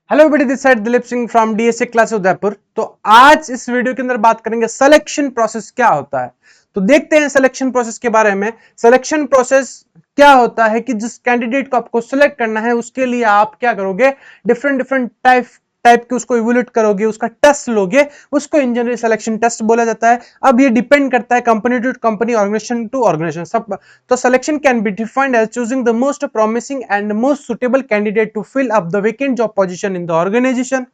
Hello everybody, this side Dilip Singh from DSA class Udaipur. तो आज इस वीडियो के अंदर बात करेंगे सिलेक्शन प्रोसेस क्या होता है। तो देखते हैं सिलेक्शन प्रोसेस के बारे में। सिलेक्शन प्रोसेस क्या होता है कि जिस कैंडिडेट को आपको सिलेक्ट करना है उसके लिए आप क्या करोगे, डिफरेंट डिफरेंट टाइप टाइप के उसको इवोल्यूट करोगे, उसका टेस्ट लोगे, उसको इंजीनियरिंग सिलेक्शन टेस्ट बोला जाता है। अब ये डिपेंड करता है company to company, organisation to organisation सब। तो selection can be defined as choosing the most promising and most suitable candidate to fill up the vacant job position in the organization।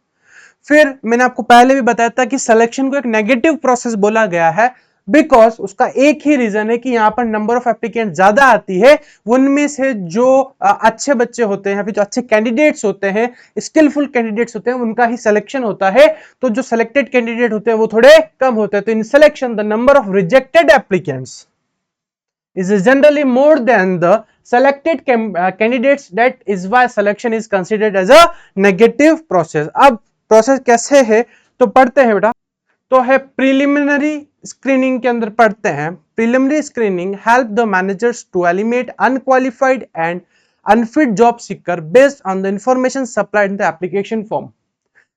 फिर मैंने आपको पहले भी बताया था कि सिलेक्शन को एक नेगेटिव प्रोसेस बोला गया है बिकॉज उसका एक ही रीजन है कि यहां पर नंबर ऑफ एप्लीकेंट ज्यादा आती है। उनमें से जो अच्छे बच्चे होते हैं या फिर जो अच्छे कैंडिडेट्स होते हैं, स्किलफुल कैंडिडेट्स होते हैं, उनका ही सिलेक्शन होता है। तो जो सिलेक्टेड कैंडिडेट होते हैं वो थोड़े कम होते हैं। तो in selection the number of rejected applicants is generally more than the selected candidates. That is why selection is considered as a negative process। अब प्रोसेस कैसे है तो पढ़ते हैं बेटा। तो है प्रिलिमिनरी स्क्रीनिंग के अंदर पढ़ते हैं। Preliminary screening help the managers to eliminate unqualified and unfit job seeker based on the information supplied in the application form.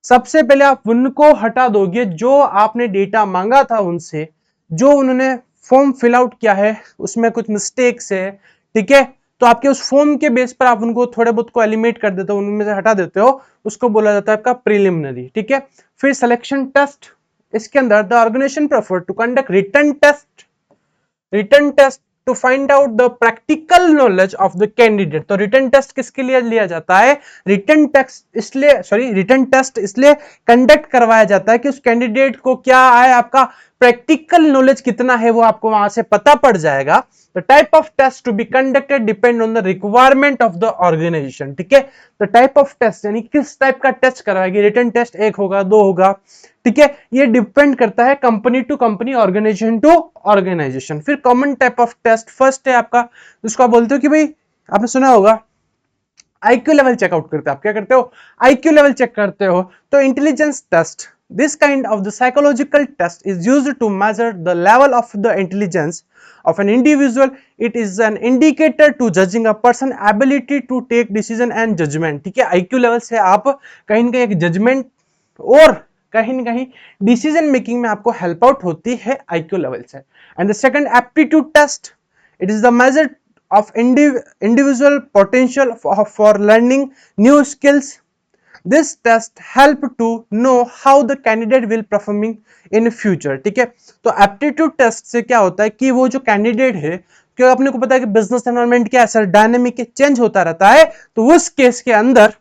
सबसे पहले आप उनको हटा दोगे जो आपने डेटा मांगा था उनसे, जो उन्होंने फॉर्म फिल आउट किया है उसमें कुछ मिस्टेक्स है, ठीक है। तो आपके उस फॉर्म के बेस पर आप उनको थोड़े बहुत को एलिमिनेट कर देते हो, उनमें से हटा देते हो, उसको बोला जाता है आपका प्रीलिमिनरी, ठीक है। फिर सिलेक्शन टेस्ट, इसके अंदर the organisation prefer to conduct written test to find out the practical knowledge of the candidate. तो रिटर्न टेस्ट किसके लिए लिया जाता है? रिटर्न टेस्ट इसलिए कंडक्ट करवाया जाता है कि उस कैंडिडेट को क्या है, आपका प्रैक्टिकल नॉलेज कितना है वो आपको वहां से पता पड़ जाएगा। The type of test to be conducted depend on the requirement of the organisation, ठीक है। द टाइप ऑफ टेस्ट यानी किस टाइप का टेस्ट करवाएगी। रिटर्न टेस्ट एक होगा, दो होगा, ठीक है। ये डिपेंड करता है company to company, organisation to organisation. फिर common type of test first है आपका, जिसको आप बोलते हो कि भाई आपने सुना होगा आईक्यू लेवल चेकआउट करते हो। आप क्या करते हो? आईक्यू लेवल चेक करते हो। तो intelligence test, this kind of the psychological test is used to measure the level of the intelligence of an individual. It is an indicator to judging a person ability to take decision and judgment, ठीक है। IQ level से आप कहीं ना कहीं एक judgement और कहीं ना कहीं डिसीजन मेकिंग में आपको हेल्प आउट होती है आईक्यू लेवल से। And the second aptitude test, it is the measure of individual potential for learning new skills. This test help to know how the candidate will performing in future, ठीक है। तो aptitude test से क्या होता है कि वो जो कैंडिडेट है, क्योंकि अपने को पता है कि बिजनेस एनवायरनमेंट क्या है, डायनेमिक चेंज होता रहता है। तो उस केस के अंदर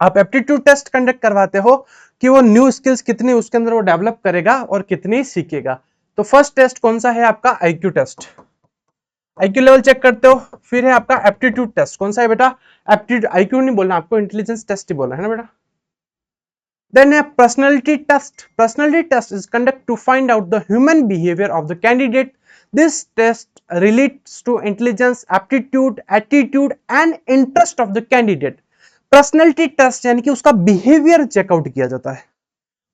आप एप्टीट्यूड टेस्ट कंडक्ट करवाते हो कि वो न्यू स्किल्स कितनी उसके अंदर वो डेवलप करेगा और कितनी सीखेगा। तो फर्स्ट टेस्ट कौन सा है आपका? IQ test, IQ level check करते हो। फिर है आपका एप्टीट्यूड टेस्ट, कौन सा है बेटा? एप्टीट्यूड, आईक्यू नहीं बोलना आपको, इंटेलिजेंस टेस्ट ही बोलना है ना बेटा। देन है personality test. Personality test is conduct to find out the human behaviour of the candidate. This test relates to intelligence, aptitude, attitude and interest of the candidate. Personality test यानी कि उसका behaviour checkout किया जाता है,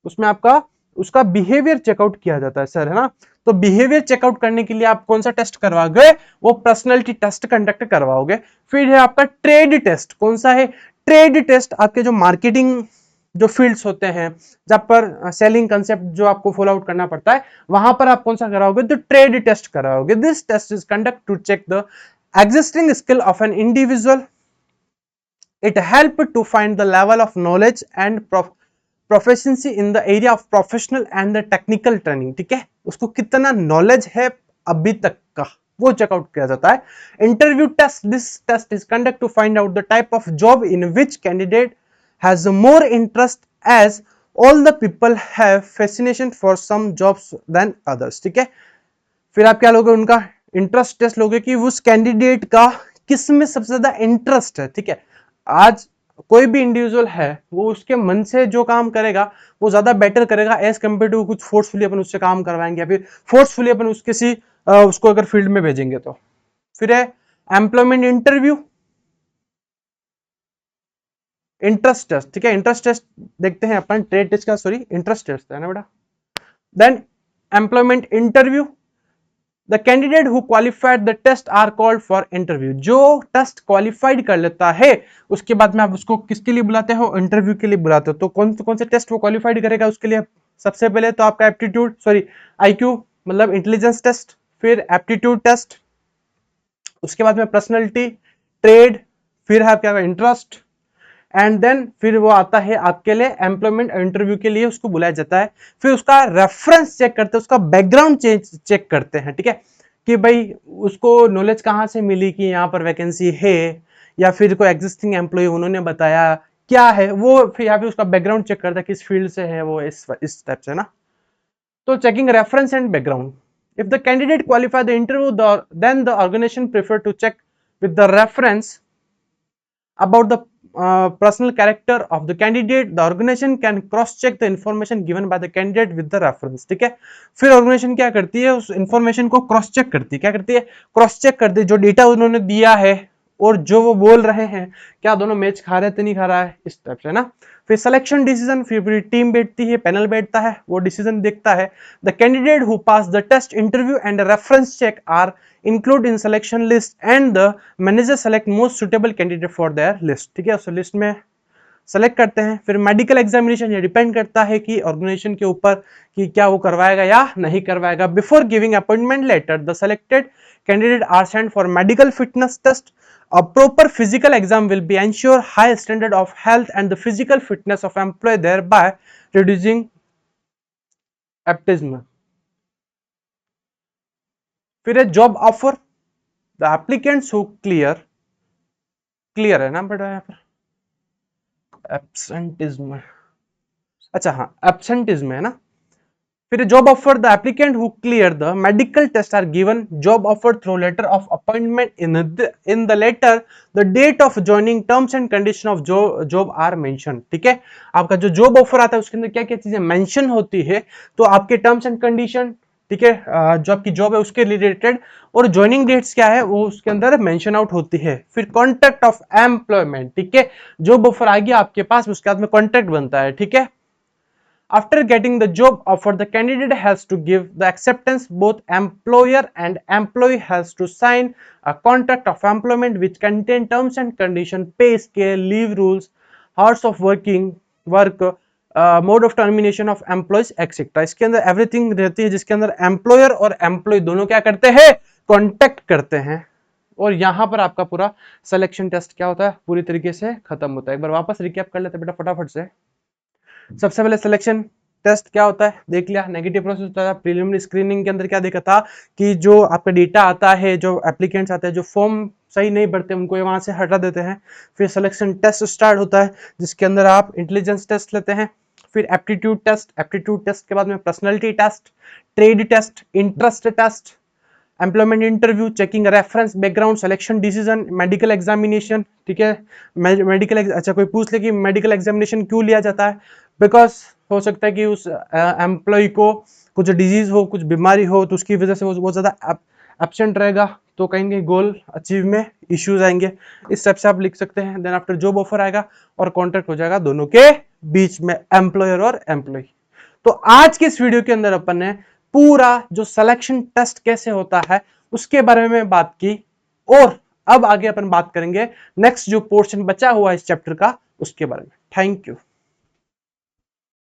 उसमें आपका उसका behaviour checkout किया जाता है सर, है ना। तो बिहेवियर चेकआउट करने के लिए आप कौन सा टेस्ट करवाओगे? वो पर्सनालिटी टेस्ट कंडक्ट करवाओगे। फिर है आपका ट्रेड टेस्ट, कौन सा है? ट्रेड टेस्ट आपके जो मार्केटिंग जो फील्ड्स होते हैं, जब पर सेलिंग कंसेप्ट जो आपको फॉलो आउट करना पड़ता है, वहां पर आप कौन सा कराओगे? तो ट्रेड टेस्ट कराओगे। This test is conduct to check the existing skill of an individual. It help to find the level of knowledge and proficiency in the area of professional and the technical training, ठीक है। उसको कितना knowledge है अभी तक का, वो checkout किया जाता है। Interview test, this test is conduct to find out the type of job in which candidate has more interest as all the people have fascination for some jobs than others, ठीक है। फिर आप क्या लोगे? उनका इंटरेस्ट टेस्ट लोगे कि उस कैंडिडेट का किस में सबसे ज्यादा इंटरेस्ट है, ठीक है। आज कोई भी इंडिविजुअल है वो उसके मन से जो काम करेगा वो ज्यादा बेटर करेगा एज कंपेयर टू कुछ फोर्सफुली अपन उससे काम करवाएंगे या फिर फोर्सफुली अपन उसको अगर फील्ड में भेजेंगे तो। फिर है एम्प्लॉयमेंट इंटरव्यू, इंटरेस्ट टेस्ट, ठीक है। इंटरेस्ट टेस्ट देखते हैं अपन, ट्रेड टेस्ट का सॉरी इंटरेस्ट टेस्ट है ना बेटा। Then employment interview, the candidate who qualified the test are called for interview. जो टेस्ट क्वालिफाइड कर लेता है उसके बाद में आप उसको किसके लिए बुलाते हो, इंटरव्यू के लिए बुलाते हो। तो कौन से टेस्ट वो क्वालिफाइड करेगा उसके लिए, सबसे पहले तो आपका एप्टीट्यूड सॉरी आईक्यू मतलब इंटेलिजेंस टेस्ट, फिर एप्टीट्यूड टेस्ट, उसके बाद में पर्सनैलिटी, ट्रेड, फिर है आपका इंटरेस्ट, एंड देन फिर वो आता है आपके लिए एम्प्लॉयमेंट इंटरव्यू के लिए उसको बुलाया जाता है। फिर उसका रेफरेंस चेक करते हैं, उसका बैकग्राउंड चेक करते हैं, ठीक है, कि भाई उसको नॉलेज कहां से मिली कि यहाँ पर वैकेंसी है, या फिर कोई एग्जिस्टिंग एम्प्लॉय उन्होंने बताया क्या है वो, फिर या फिर उसका बैकग्राउंड चेक करता है किस फील्ड से है वो, इस टाइप से ना। तो checking reference and background. If the candidate qualify the interview, then the organization prefer to check with the reference about the personal character of the candidate. The organization can cross check the information given by the candidate with the reference. ठीक है, फिर organisation क्या करती है, उस information को cross check करती है। क्या करती है, क्रॉस चेक करती है जो डेटा उन्होंने दिया है और जो वो बोल रहे हैं क्या दोनों मैच खा रहे थे नहीं खा रहा है, इस टाइप से ना। फिर सिलेक्शन डिसीजन, फिर टीम बैठती है, पैनल बैठता है, वो डिसीजन देखता है। The candidate who pass the test interview and reference check are include in selection list and the manager select most suitable candidate for their list. ठीक है, उस लिस्ट में सेलेक्ट करते हैं। फिर मेडिकल एग्जामिनेशन, ये डिपेंड करता है कि ऑर्गेनाइजेशन के ऊपर कि क्या वो करवाएगा या नहीं करवाएगा। Before giving appointment letter the selected candidate are sent for medical fitness test. A proper physical exam will be ensure high standard of health and the physical fitness of employee, thereby reducing absenteeism. फिर है job offer, the applicants who clear है ना बेटा यहाँ पर absenteeism, अच्छा हाँ absenteeism है ना। फिर job offer, the applicant who clear the medical test are given job offer through letter of appointment in the letter the date of joining terms and condition of job are mention. ठीक है, आपका जो job offer आता है उसके अंदर क्या क्या चीजें मेंशन होती है, तो आपके टर्म्स एंड कंडीशन, ठीक है, जो आपकी जॉब है उसके रिलेटेड, और ज्वाइनिंग डेट्स क्या है वो उसके अंदर मेंशन आउट होती है। फिर कॉन्ट्रैक्ट ऑफ एम्प्लॉयमेंट, ठीक है, जॉब ऑफर आ गया आपके पास, उसके बाद में कॉन्ट्रैक्ट बनता है। ठीक है, after getting the job offer, the candidate has to give the acceptance. Both employer and employee has to sign a contract of employment which contain terms and condition, pay scale, leave rules, hours of work, mode of termination of employees etc. इसके अंदर everything रहती है जिसके अंदर employer और employ दोनों क्या करते हैं, कॉन्टेक्ट करते हैं। और यहां पर आपका पूरा सिलेक्शन टेस्ट क्या होता है, पूरी तरीके से खत्म होता है। एक बार वापस रिकैप कर लेते बेटा फटाफट से। सबसे पहले सिलेक्शन टेस्ट क्या होता है देख लिया, नेगेटिव प्रोसेस होता है। प्रीलिमिनरी स्क्रीनिंग के अंदर क्या देखा था कि जो आपका डेटा आता है, जो एप्लीकेंट्स आते हैं जो फॉर्म सही नहीं भरते उनको वहां से हटा देते हैं। फिर सिलेक्शन टेस्ट स्टार्ट होता है जिसके अंदर आप इंटेलिजेंस टेस्ट लेते हैं। फिर एप्टीट्यूड टेस्ट के बाद में personality test, trade test, interest test, employment interview, checking reference, background, selection decision, medical examination. ठीक है, मेडिकल अच्छा कोई पूछ ले कि मेडिकल एग्जामिनेशन क्यों लिया जाता है, बिकॉज हो सकता है कि उस एम्प्लॉय को कुछ डिजीज हो, कुछ बीमारी हो, तो उसकी वजह से वो बहुत ज्यादा एब्सेंट रहेगा, तो कहीं ना कहीं गोल अचीव में इश्यूज आएंगे। इस टाइप से आप लिख सकते हैं। देन आफ्टर जॉब ऑफर आएगा और कॉन्ट्रैक्ट हो जाएगा दोनों के बीच में, एम्प्लॉयर और एम्प्लॉय। तो आज के इस वीडियो के अंदर अपन ने पूरा जो सिलेक्शन टेस्ट कैसे होता है उसके बारे में बात की, और अब आगे अपन बात करेंगे नेक्स्ट जो पोर्शन बचा हुआ है इस चैप्टर का उसके बारे में। Thank you.